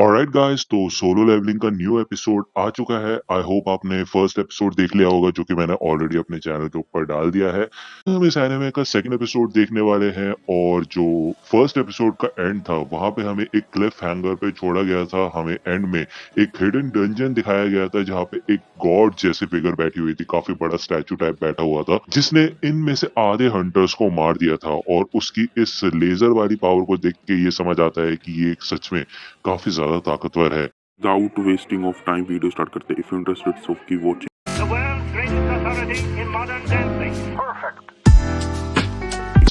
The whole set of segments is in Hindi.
ऑलराइट गाइस, तो सोलो लेवलिंग का न्यू एपिसोड आ चुका है। आई होप आपने फर्स्ट एपिसोड देख लिया होगा, जो कि मैंने ऑलरेडी अपने चैनल के ऊपर डाल दिया है। हम इस एनिमे का सेकंड एपिसोड देखने वाले हैं, और जो फर्स्ट एपिसोड का एंड था वहां पे हमें एक क्लिफ हैंगर पे छोड़ा गया था। हमें एंड में एक हिडन डंजन दिखाया गया था, जहाँ पे एक गॉड जैसी फिगर बैठी हुई थी, काफी बड़ा स्टैचू टाइप बैठा हुआ था, जिसने इनमें से आधे हंटर्स को मार दिया था। और उसकी इस लेजर वाली पावर को देख के ये समझ आता है कि ये सच में काफी ज्यादा ताकतवर है। Without wasting of time video start करते हैं। If you're interested, so keep watching. The world's greatest authority in modern dancing. Perfect.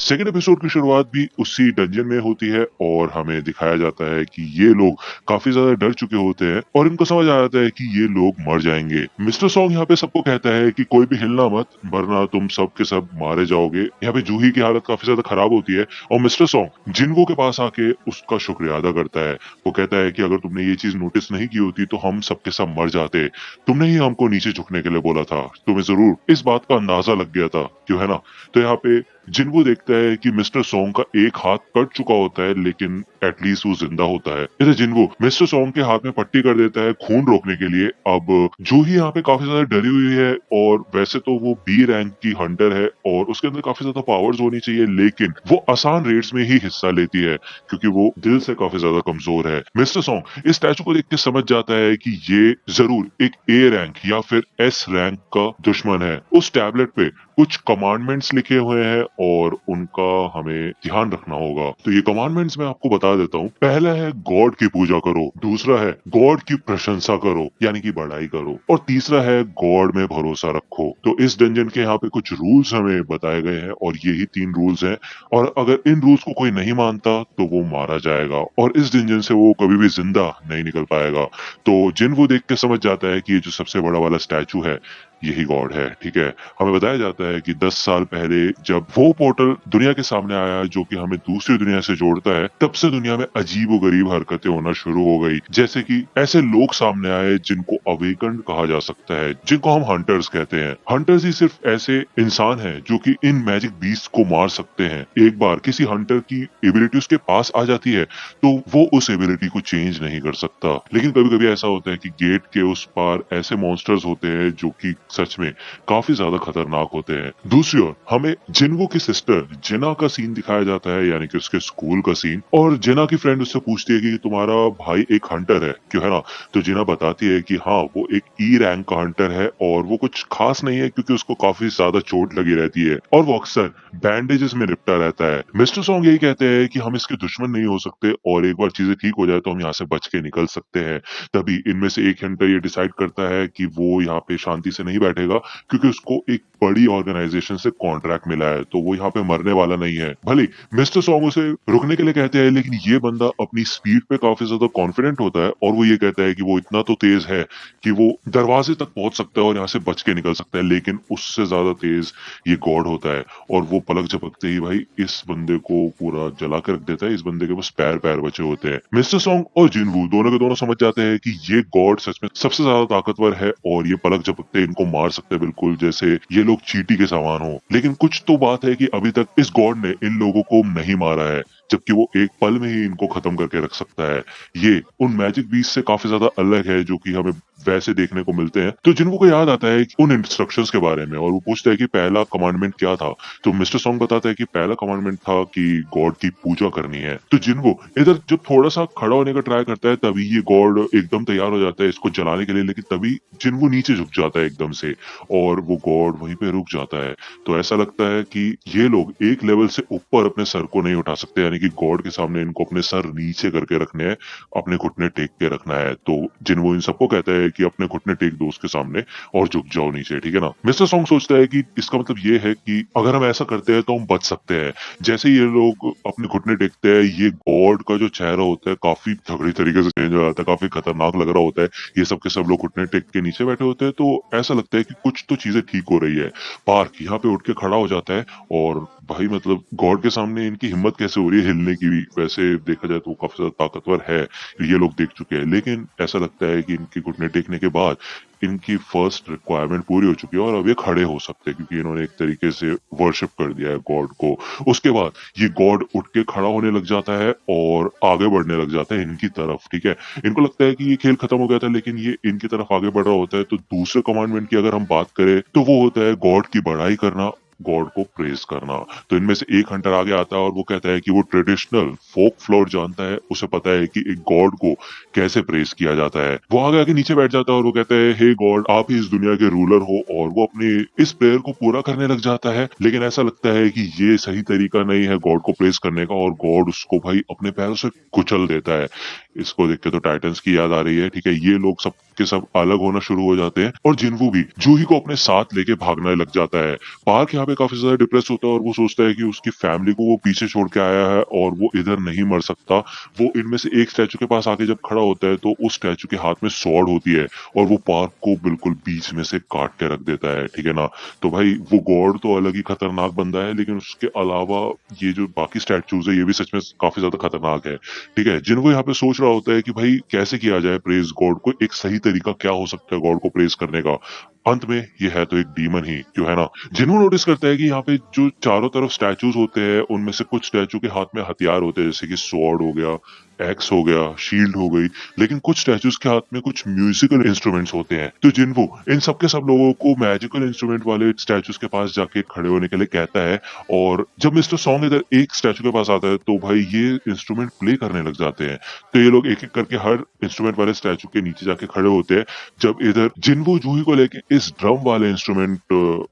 Second episode की शुरुआत भी उसी डंजन में होती है, और हमें दिखाया जाता है कि ये लोग काफी ज्यादा डर चुके होते हैं, और इनको समझ आ जाता है कि ये लोग मर जाएंगे। मिस्टर सॉन्ग यहाँ पे सबको कहता है कि कोई भी हिलना मत, वरना तुम सब के सब मारे जाओगे। यहाँ पे जूही की हालत काफी ज्यादा खराब होती है, और मिस्टर सॉन्ग जिनको के पास आके उसका शुक्रिया अदा करता है। वो कहता है कि अगर तुमने ये चीज नोटिस नहीं की होती तो हम सबके सब मर जाते। तुमने ही हमको नीचे झुकने के लिए बोला था, तुम्हें जरूर इस बात का अंदाजा लग गया था, क्यों है ना। तो यहाँ पे जिनको देखता है कि मिस्टर सॉन्ग का एक हाथ कट चुका होता है, लेकिन एटलीस्ट वो जिंदा होता है। इधर जिनको मिस्टर सॉन्ग के हाथ में पट्टी कर देता है खून रोकने के लिए। अब जो ही यहाँ पे काफी ज्यादा डरी हुई है, और वैसे तो वो बी रैंक की हंटर है और उसके अंदर काफी ज्यादा पावर्स होनी चाहिए, लेकिन वो आसान रेड्स में ही हिस्सा लेती है क्योंकि वो दिल से काफी ज्यादा कमजोर है। मिस्टर सॉन्ग इस स्टैचू को देख के समझ जाता है कि ये जरूर एक ए रैंक या फिर एस रैंक का दुश्मन है। उस टैबलेट पे कुछ कमांडमेंट्स लिखे हुए हैं और उनका हमें ध्यान रखना होगा। तो ये कमांडमेंट्स मैं आपको बता देता हूँ। पहला है गॉड की पूजा करो, दूसरा है गॉड की प्रशंसा करो यानी कि बड़ाई करो, और तीसरा है गॉड में भरोसा रखो। तो इस डंजन के यहाँ पे कुछ रूल्स हमें बताए गए हैं, और यही 3 रूल्स हैं, और अगर इन रूल्स को कोई नहीं मानता तो वो मारा जाएगा, और इस डंजन से वो कभी भी जिंदा नहीं निकल पाएगा। तो जिन वो देख के समझ जाता है कि ये जो सबसे बड़ा वाला स्टैचू है यही गॉड है। ठीक है, हमें बताया जाता है कि 10 साल पहले जब वो पोर्टल दुनिया के सामने आया जो कि हमें दूसरी दुनिया से जोड़ता है, तब से दुनिया में अजीब गरीब हरकतें होना शुरू हो गई। जैसे कि ऐसे लोग सामने आए जिनको अवेकन्ड कहा जा सकता है, जिनको हम हंटर्स कहते हैं। हंटर्स ही सिर्फ ऐसे इंसान हैं जो कि इन मैजिक बीस्ट को मार सकते हैं। एक बार किसी हंटर की एबिलिटी उसके पास आ जाती है तो वो उस एबिलिटी को चेंज नहीं कर सकता। लेकिन कभी कभी ऐसा होता है कि गेट के उस पार ऐसे मॉन्स्टर्स होते हैं जो कि सच में काफी ज्यादा खतरनाक होते हैं। दूसरी ओर हमें जिनको की सिस्टर जिना का सीन दिखाया जाता है, यानी कि उसके स्कूल का सीन। और जिना की फ्रेंड उससे पूछती है कि तुम्हारा भाई एक हंटर है, क्यों है ना। तो जिना बताती है कि हाँ, वो एक ई रैंक का हंटर है, और वो कुछ खास नहीं है क्योंकि उसको काफी ज्यादा चोट लगी रहती है, और वो अक्सर बैंडेजेस में लिपटा रहता है। मिस्टर सॉन्ग यही कहते हैं कि हम इसके दुश्मन नहीं हो सकते, और एक बार चीजें ठीक हो जाए तो हम यहाँ से बच के निकल सकते हैं। तभी इनमें से एक हंटर ये डिसाइड करता है कि वो यहाँ पे शांति से नहीं बैठेगा, क्योंकि उसको एक बड़ी ऑर्गेनाइजेशन से कॉन्ट्रैक्ट मिला है, तो वो यहाँ पे मरने वाला नहीं है। भले मिस्टर सॉन्ग उसे रुकने के लिए कहते हैं, लेकिन ये बंदा अपनी स्पीड पे काफी ज्यादा कॉन्फिडेंट होता है, और वो ये कहता है कि वो इतना तो तेज है कि वो दरवाजे तक पहुंच सकता है और यहाँ से बच के निकल सकता है। लेकिन उससे ज्यादा तेज ये गॉड होता है, और वो पलक झपकते ही भाई इस बंदे को पूरा जला कर रख देता है। इस बंदे के बस पैर पैर बचे होते हैं। मिस्टर सॉन्ग और जिनवू दोनों के दोनों समझ जाते हैं कि ये गॉड सच में सबसे ज्यादा ताकतवर है, और ये पलक झपकते इनको मार सकते हैं, बिल्कुल जैसे ये लोग चींटी के समान हो। लेकिन कुछ तो बात है कि अभी तक इस गॉड ने इन लोगों को नहीं मारा है, जबकि वो एक पल में ही इनको खत्म करके रख सकता है। ये उन मैजिक बीस्ट से काफी ज्यादा अलग है जो कि हमें वैसे देखने को मिलते हैं। तो जिनको को याद आता है उन इंस्ट्रक्शंस के बारे में, और वो पूछता है कि पहला कमांडमेंट क्या था। तो मिस्टर सॉन्ग बताता है कि पहला कमांडमेंट था कि गॉड की पूजा करनी है। तो जिनको इधर जब थोड़ा सा खड़ा होने का ट्राई करता है, तभी ये गॉड एकदम तैयार हो जाता है इसको जलाने के लिए, लेकिन तभी जिनको नीचे झुक जाता है एकदम से, और वो गॉड वहीं पे रुक जाता है। तो ऐसा लगता है कि ये लोग एक लेवल से ऊपर अपने सर को नहीं उठा सकते, यानी कि गॉड के सामने इनको अपने सर नीचे करके रखने हैं, अपने घुटने टेक के रखना है। तो जिनको इन सबको कहता है कि अपने घुटने टेक दो उसके सामने और झुक जाओ नीचे, ठीक है ना। मिस्टर सॉन्ग सोचता है कि इसका मतलब ये है कि अगर हम ऐसा करते हैं तो हम बच सकते हैं। जैसे ये लोग अपने घुटने टेकते हैं, ये गॉड का जो चेहरा होता है काफी तगड़ी तरीके से चेंज हो जाता है, काफी खतरनाक लग रहा होता है। ये सब के सब लोग घुटने टेक के नीचे बैठे होते हैं, तो ऐसा लगता है कि कुछ तो चीजें ठीक हो रही है। पार्क यहाँ पे उठ के खड़ा हो जाता है और भाई मतलब गॉड के सामने इनकी हिम्मत कैसे हो रही है हिलने की भी। वैसे देखा जाए तो वो काफी ज्यादा ताकतवर है, ये लोग देख चुके हैं, लेकिन ऐसा लगता है कि इनके घुटने टेकने के बाद इनकी फर्स्ट रिक्वायरमेंट पूरी हो चुकी है और अब ये खड़े हो सकते हैं, क्योंकि इन्होंने एक तरीके से वर्शिप कर दिया है गॉड को। उसके बाद ये गॉड उठ के खड़ा होने लग जाता है और आगे बढ़ने लग जाता है इनकी तरफ। ठीक है, इनको लगता है कि ये खेल खत्म हो गया था, लेकिन ये इनकी तरफ आगे बढ़ रहा होता है। तो दूसरे कमांडमेंट की अगर हम बात करें तो वो होता है गॉड की बड़ाई करना, गॉड को प्रेज करना। तो इनमें से एक हंटर आगे आता है और वो कहता है कि वो ट्रेडिशनल फोक फ्लोर जानता है, उसे पता है कि एक गॉड को कैसे प्रेज किया जाता है। वो आगे आके नीचे बैठ जाता है और वो कहता है, हे गॉड, आप ही इस दुनिया के रूलर हो। और वो अपने इस प्रेयर को पूरा करने लग जाता है, लेकिन ऐसा लगता है कि ये सही तरीका नहीं है गॉड को प्रेज करने का, और गॉड उसको भाई अपने पैरों से कुचल देता है। इसको देख के तो टाइटन्स की याद आ रही है। ठीक है, ये लोग सब के सब अलग होना शुरू हो जाते हैं और जिन्वू भी जूही को अपने साथ लेके भागने लग जाता है। पार्क यहाँ पे काफी ज्यादा डिप्रेस होता है और वो सोचता है कि उसकी फैमिली को वो पीछे छोड़ के आया है और वो इधर नहीं मर सकता। वो इनमें से एक स्टैचू के पास आके जब खड़ा होता है तो उस स्टैचू के हाथ में स्वॉर्ड होती है और वो पार्क को बिल्कुल बीच में से काट के रख देता है। ठीक है ना, तो भाई वो गॉड तो अलग ही खतरनाक बंदा है, लेकिन उसके अलावा ये जो बाकी स्टैचूज है ये भी सच में काफी ज्यादा खतरनाक है। ठीक है, जिनको यहाँ पे सोच रहा होता है कि भाई कैसे किया जाए प्रेज गॉड को, एक सही तरीका क्या हो सकता है गॉड को प्रेज करने का। अंत में ये है तो एक डीमन ही, क्यों है ना। जिन्हों नोटिस करता है कि यहाँ पे जो चारों तरफ स्टैचूज होते हैं उनमें से कुछ स्टैचू के हाथ में हथियार होते हैं, जैसे कि स्वॉर्ड हो गया, एक्स हो गया, शील्ड हो गई, लेकिन कुछ स्टैचूज के हाथ में कुछ म्यूजिकल इंस्ट्रूमेंट्स होते हैं। तो जिन्वो इन सब के सब लोगों को मैजिकल इंस्ट्रूमेंट वाले स्टैचूज के पास जाके खड़े होने के लिए कहता है। और जब मिस्टर सॉन्ग इधर एक स्टैचू के पास आता है तो भाई ये इंस्ट्रूमेंट प्ले करने लग जाते हैं। तो ये लोग एक एक करके हर इंस्ट्रूमेंट वाले स्टैचू के नीचे जाके खड़े होते हैं। जब इधर जिन्वो जूही को लेके इस ड्रम वाले इंस्ट्रूमेंट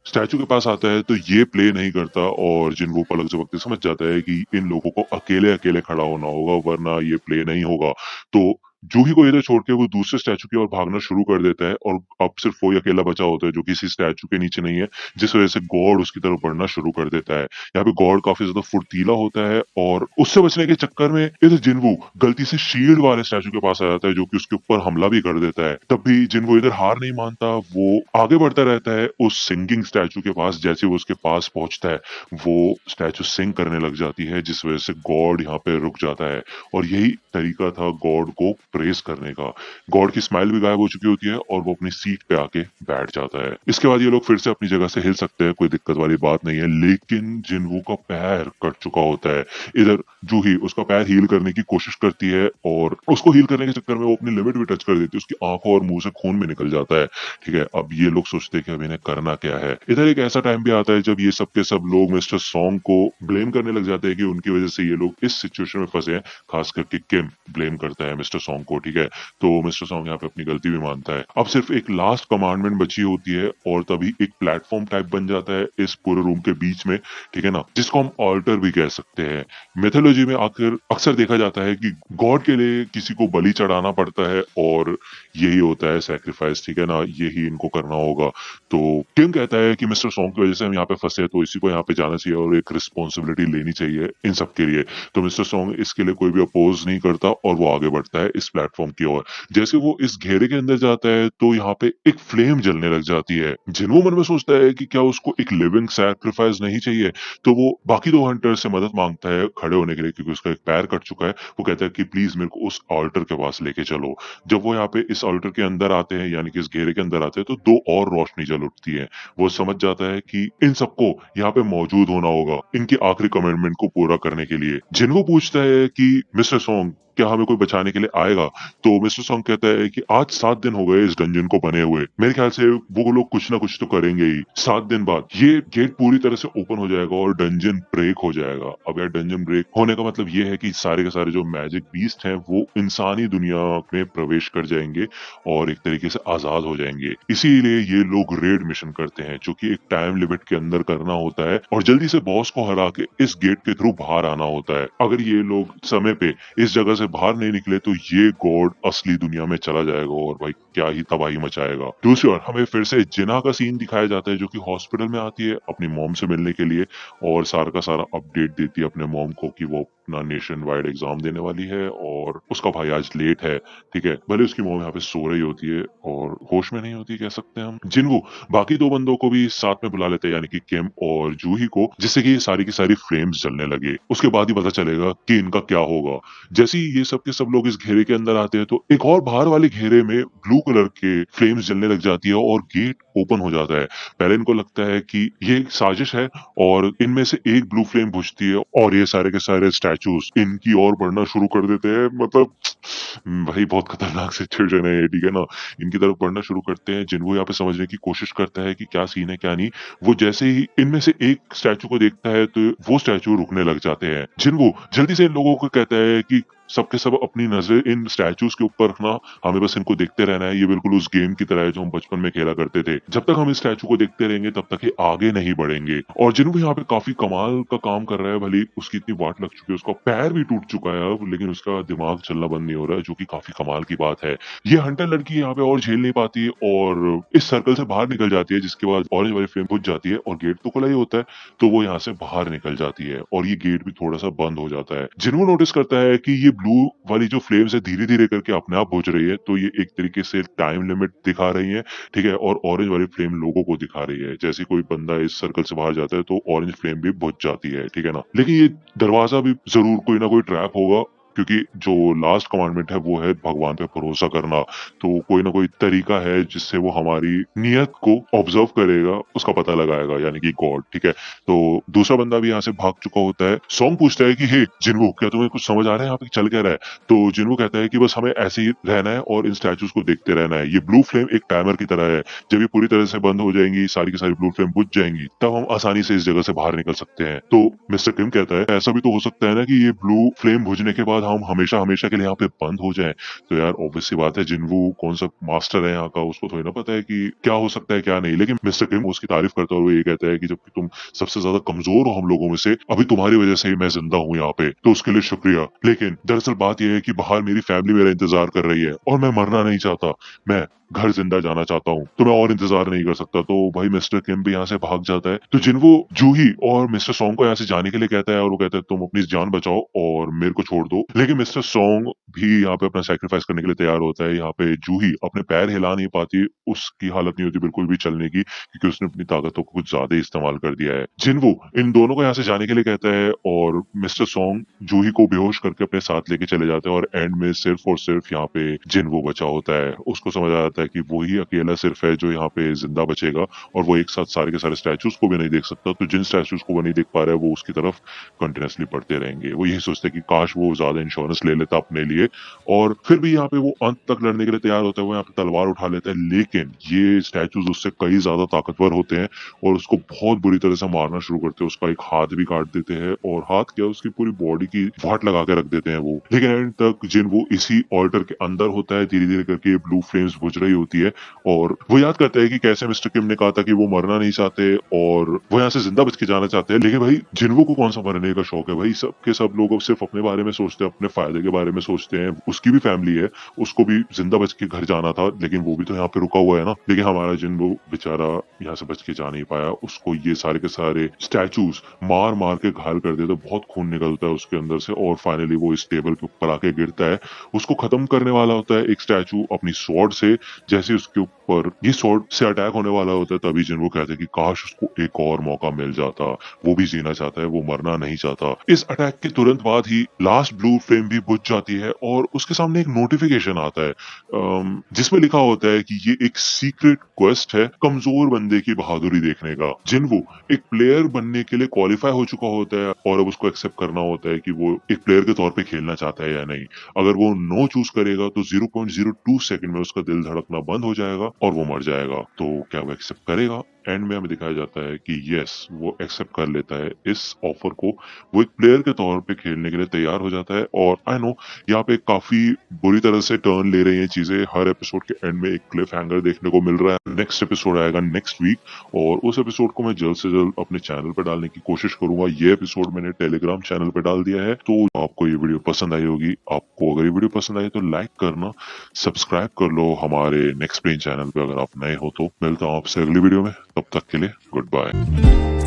स्टैचू के पास आता है तो ये प्ले नहीं करता और जिन्वो पलक झपकते समझ जाता है कि इन लोगों को अकेले अकेले खड़ा होना होगा, वरना ये प्ले नहीं होगा। तो जूही को इधर छोड़ के वो दूसरे स्टैचू की ओर भागना शुरू कर देता है और अब सिर्फ वो ही अकेला बचा होता है जो किसी स्टैचू के नीचे नहीं है, जिस वजह से गॉड उसकी तरफ बढ़ना शुरू कर देता है। यहाँ पे गॉड काफी ज्यादा फुर्तीला होता है और उससे बचने के चक्कर में इधर जिन्वो गलती से शील्ड वाले स्टैचू के पास आ जाता है जो कि उसके ऊपर हमला भी कर देता है। तब भी जिन्वो इधर हार नहीं मानता, वो आगे बढ़ता रहता है उस सिंगिंग स्टैचू के पास। जैसे वो उसके पास पहुंचता है वो स्टैचू सिंग करने लग जाती है, जिस वजह से गॉड यहाँ पे रुक जाता है। और यही तरीका था गॉड को प्रेस करने का। गॉड की स्माइल भी गायब हो चुकी होती है और वो अपनी सीट पे आके बैठ जाता है। इसके बाद ये लोग फिर से अपनी जगह से हिल सकते हैं, कोई दिक्कत वाली बात नहीं है, लेकिन जिन्वो का पैर कट चुका होता है। इधर जूही उसका पैर हील करने की कोशिश करती है और उसको हील करने के चक्कर में वो अपनी लिमिट भी टच कर देती है, उसकी आंखों और मुंह से खून भी निकल जाता है। ठीक है, अब ये लोग सोचते हैं कि अब इन्हें करना क्या है। इधर एक ऐसा टाइम भी आता है जब ये सब के सब लोग मिस्टर सॉन्ग को ब्लेम करने लग जाते हैं कि उनकी वजह से ये लोग इस सिचुएशन में फंसे हैं। खास करके किम ब्लेम करता है मिस्टर सॉन्ग को। ठीक है, तो मिस्टर सॉन्ग यहाँ पे अपनी गलती भी मानता है। अब सिर्फ एक लास्ट कमांडमेंट बची होती है और तभी एक प्लेटफॉर्म टाइप बन जाता है इस पूरे रूम के बीच में। ठीक है ना, जिसको हम ऑल्टर भी कह सकते हैं। मेथोलॉजी में आकर अक्सर देखा जाता है कि गॉड के लिए किसी को बलि चढ़ाना पड़ता है और यही होता है सैक्रिफाइस। ठीक है ना, यही इनको करना होगा। तो किम कहता है कि मिस्टर सॉन्ग की वजह से हम यहाँ पे फंसे हैं, तो इसी को यहाँ पे जाना चाहिए और एक रिस्पॉन्सिबिलिटी लेनी चाहिए इन सब के लिए। तो मिस्टर सॉन्ग इसके लिए कोई भी अपोज नहीं करता और वो आगे बढ़ता है इस प्लेटफॉर्म की ओर। जैसे वो इस घेरे के अंदर जाता है तो यहाँ पे एक फ्लेम जलने लग जाती है। जिन्वो मन में सोचता है कि क्या उसको एक लिविंग सैक्रिफाइस नहीं चाहिए, तो वो बाकी दो हंटर से मदद मांगता है खड़े होने के लिए, क्योंकि उसका एक पैर कट चुका है। वो कहता है कि प्लीज मेरे को उस ऑल्टर के पास लेके चलो। जब वो यहाँ पे इस ऑल्टर के अंदर आते हैं, यानी कि इस घेरे के अंदर आते हैं, तो दो और रोशनी जल उठती है। वो समझ जाता है कि इन सबको यहाँ पे मौजूद होना होगा इनकी आखिरी कमिटमेंट को पूरा करने के लिए। जिन्वो पूछता है कि मिस्टर सॉन्ग क्या हमें कोई बचाने के लिए आएगा, तो मिस्टर सॉन्ग कहता है कि आज 7 दिन हो गए इस डंजन को बने हुए, मेरे ख्याल से वो लोग कुछ ना कुछ तो करेंगे ही। 7 दिन बाद ये गेट पूरी तरह से ओपन हो जाएगा और डंजन ब्रेक हो जाएगा। अब यार डंजन ब्रेक होने का मतलब ये है कि सारे के सारे जो मैजिक बीस्ट हैं वो इंसानी दुनिया में प्रवेश कर जाएंगे और एक तरीके से आजाद हो जाएंगे। इसीलिए ये लोग रेड मिशन करते हैं, जो कि एक टाइम लिमिट के अंदर करना होता है और जल्दी से बॉस को हरा के इस गेट के थ्रू बाहर आना होता है। अगर ये लोग समय पे इस जगह से बाहर नहीं निकले तो ये गॉड असली दुनिया में चला जाएगा और भाई क्या ही तबाही मचाएगा। दूसरी ओर हमें फिर से जिना का सीन दिखाया जाता है, जो कि हॉस्पिटल में आती है अपनी मॉम से मिलने के लिए और सारा का सारा अपडेट देती है अपने मॉम को कि वो अपना नेशन वाइड एग्जाम देने वाली है और उसका भाई आज लेट है, ठीक है। भले उसकी मॉम यहाँ पे सो रही होती है और होश में नहीं होती कह सकते हैं हम। जिनवू बाकी दो बंदों को भी साथ में बुला लेते हैं, यानी कि किम और जूही को, जिससे कि ये सारी की सारी फ्लेम्स जलने लगे। उसके बाद ही पता चलेगा कि इनका क्या होगा। जैसे ही ये सब के सब लोग इस घेरे के अंदर आते हैं तो एक और बाहर वाले घेरे में ब्लू कलर के फ्लेम्स जलने लग जाती है और गेट ओपन हो जाता है। पहले इनको लगता है कि ये एक साजिश है और इनमें से एक ब्लू फ्लेम बुझती है और ये सारे के सारे स्टैचूज इनकी ओर बढ़ना शुरू कर देते हैं। मतलब भाई बहुत खतरनाक सिचुएशन है ये, ठीक है ना। इनकी तरफ बढ़ना शुरू करते हैं। जिन्वो यहाँ पे समझने की कोशिश करता है कि क्या सीन है क्या नहीं। वो जैसे ही इनमें से एक स्टैचू को देखता है तो वो स्टैचू रुकने लग जाते हैं। जिन्वो जल्दी से इन लोगों को कहता है कि सबके सब अपनी नजर इन स्टैचूज के ऊपर रखना, हमें बस इनको देखते रहना है। ये बिल्कुल उस गेम की तरह है जो हम बचपन में खेला करते थे। जब तक हम इस स्टैचू को देखते रहेंगे तब तक ये आगे नहीं बढ़ेंगे। और जिन्वो यहाँ पे काफी कमाल का काम कर रहा है। भले उसकी इतनी वाट लग चुकी है, उसका पैर भी टूट चुका है अब, लेकिन उसका दिमाग चलना बंद नहीं हो रहा है, जो कि काफी कमाल की बात है। ये हंटर लड़की यहाँ पे और झेल नहीं पाती और इस सर्कल से बाहर निकल जाती है, जिसके बाद ऑरेंज वाली फ्लेम बुझ जाती है और गेट तो खुला ही होता है, तो वो यहाँ से बाहर निकल जाती है और ये गेट भी थोड़ा सा बंद हो जाता है। जिन्वो नोटिस करता है कि ये ब्लू वाली जो फ्लेम्स है धीरे धीरे करके अपने आप बुझ रही है, तो ये एक तरीके से टाइम लिमिट दिखा रही है, ठीक है। और ऑरेंज वाली फ्लेम लोगों को दिखा रही है। जैसे कोई बंदा इस सर्कल से बाहर जाता है तो ऑरेंज फ्लेम भी बुझ जाती है, ठीक है ना। लेकिन ये दरवाजा भी जरूर कोई ना कोई ट्रैप होगा, क्योंकि जो लास्ट कमांडमेंट है वो है भगवान पे भरोसा करना। तो कोई ना कोई तरीका है जिससे वो हमारी नियत को ऑब्जर्व करेगा, उसका पता लगाएगा, यानी कि गॉड, ठीक है। तो दूसरा बंदा भी यहाँ से भाग चुका होता है। सॉन्ग पूछता है कि हे जिन्वो, क्या तुम्हें कुछ समझ आ रहा है यहाँ पे चल क्या रहा है? तो जिन्वो कहता है कि बस हमें ऐसे ही रहना है और इन स्टैचूज को देखते रहना है। ये ब्लू फ्लेम एक टाइमर की तरह है, जब ये पूरी तरह से बंद हो जाएंगी, सारी की सारी ब्लू फ्लेम बुझ जाएंगी, तब हम आसानी से इस जगह से बाहर निकल सकते हैं। तो मिस्टर किम कहता है ऐसा भी तो हो सकता है ना कि ये ब्लू फ्लेम बुझने के बाद हम हमेशा हमेशा के लिए यहाँ पे बंद हो जाएं। तो यार ऑब्वियस सी बात है, जिन्वो कौन सा मास्टर है यहाँ का, उसको थोड़ी ना पता है कि क्या हो सकता है क्या नहीं। लेकिन मिस्टर किम उसकी तारीफ करता हुए ये कहता है कि जबकि तुम सबसे ज्यादा कमजोर हो हम लोगों में से, अभी तुम्हारी वजह से ही मैं जिंदा हूँ यहाँ पे, तो उसके लिए शुक्रिया। लेकिन दरअसल बात यह है कि बाहर मेरी फैमिली मेरा इंतजार कर रही है और मैं मरना नहीं चाहता, मैं घर जिंदा जाना चाहता हूँ, तो मैं और इंतजार नहीं कर सकता। तो भाई मिस्टर किम भी यहाँ से भाग जाता है। तो जिन्वो जूही और मिस्टर सॉन्ग को यहाँ से जाने के लिए कहता है और वो कहता है तुम अपनी जान बचाओ और मेरे को छोड़ दो। लेकिन मिस्टर सॉन्ग भी यहाँ पे अपना सैक्रिफाइस करने के लिए तैयार होता है। यहाँ पे जूही अपने पैर हिला नहीं पाती, उसकी हालत नहीं होती बिल्कुल भी चलने की, क्योंकि उसने अपनी ताकतों को कुछ ज्यादा इस्तेमाल कर दिया है। जिन्वो इन दोनों को यहाँ से जाने के लिए कहता है और मिस्टर सॉन्ग जूही को बेहोश करके अपने साथ लेके चले जाते हैं और एंड में सिर्फ और सिर्फ यहाँ पे जिन्वो बचा होता है। उसको समझ आ जाता है कि वो ही अकेला सिर्फ है जो यहाँ पे जिंदा बचेगा और वो एक साथ सारे के सारे स्टैचूज को भी नहीं देख सकता। तो जिन स्टैचूज को वो नहीं देख पा रहा है वो उसकी तरफ कंटिन्यूसली बढ़ते रहेंगे। वो यही सोचते हैं कि काश वो ज्यादा इंश्योरेंस ले लेता अपने लिए, और फिर भी यहाँ पे वो अंत तक लड़ने के लिए तैयार होता है। वो यहाँ पे तलवार उठा लेता है, लेकिन ये स्टैचूज उससे कई ज्यादा ताकतवर होते हैं और उसको बहुत बुरी तरह से मारना शुरू करते हैं। उसका एक हाथ भी काट देते हैं और हाथ क्या उसकी पूरी बॉडी की वाट लगा के रख देते हैं वो। लेकिन एंड तक जिन्वो इसी ऑल्टर के अंदर होता है, धीरे धीरे करके ब्लू फ्लेम्स बुझ रही होती है और वो याद करता है कि कैसे मिस्टर किम ने कहा था कि वो मरना नहीं चाहते और वो यहाँ से जिंदा बच के जाना चाहते हैं। लेकिन भाई जिन्वो को कौन सा मरने का शौक है? भाई सब के सब लोग अब सिर्फ अपने बारे में सोचते हैं, अपने फायदे के बारे में सोचते हैं। उसकी भी फैमिली है, उसको भी जिंदा बच के घर जाना था, लेकिन वो भी तो यहाँ पे रुका हुआ है ना। लेकिन हमारा जिन्वो बेचारा यहाँ से बच के जा नहीं पाया। उसको ये सारे के सारे स्टैचूज मार मार के घायल कर देते, बहुत खून निकलता है उसके अंदर से और फाइनली वो इस टेबल के ऊपर आके गिरता है। उसको खत्म करने वाला होता है एक स्टैचू अपनी स्वॉर्ड से। जैसे उसके ऊपर ये स्वॉर्ड से अटैक होने वाला होता है, तभी जिन्वो कहते हैं कि काश उसको एक और मौका मिल जाता, वो भी जीना चाहता है, वो मरना नहीं चाहता। इस अटैक के तुरंत बाद ही लास्ट ब्लू फ्लेम भी बुझ जाती है और उसके सामने एक नोटिफिकेशन आता है जिसमें लिखा होता है कि ये एक सीक्रेट क्वेस्ट है कमजोर बंदे की बहादुरी देखने का। जिन्वो एक प्लेयर बनने के लिए क्वालिफाई हो चुका होता है और अब उसको एक्सेप्ट करना होता है कि वो एक प्लेयर के तौर पे खेलना चाहता है या नहीं। अगर वो नो चूज करेगा तो 0.02 सेकंड में उसका दिल धड़कना बंद हो जाएगा और वो मर जाएगा। तो क्या वो एक्सेप्ट करेगा? एंड में हमें दिखाया जाता है कि यस, वो एक्सेप्ट कर लेता है इस ऑफर को। वो एक प्लेयर के तौर पे खेलने के लिए तैयार हो जाता है और आई नो यहाँ पे काफी बुरी तरह से टर्न ले रही हैं चीजें। हर एपिसोड के एंड में एक क्लिफ हैंगर देखने को मिल रहा है। नेक्स्ट एपिसोड आएगा नेक्स्ट वीक और उस एपिसोड को मैं जल्द से जल्द अपने चैनल पे डालने की कोशिश करूंगा। ये एपिसोड मैंने टेलीग्राम चैनल पे डाल दिया है, तो आपको ये वीडियो पसंद आई होगी। आपको अगर ये वीडियो पसंद आई तो लाइक करना, सब्सक्राइब कर लो हमारे नेक्स्ट ब्रेन चैनल पे अगर आप नए हो तो। मिलता हूँ आपसे अगली वीडियो में, तब तक के लिए गुड बाय।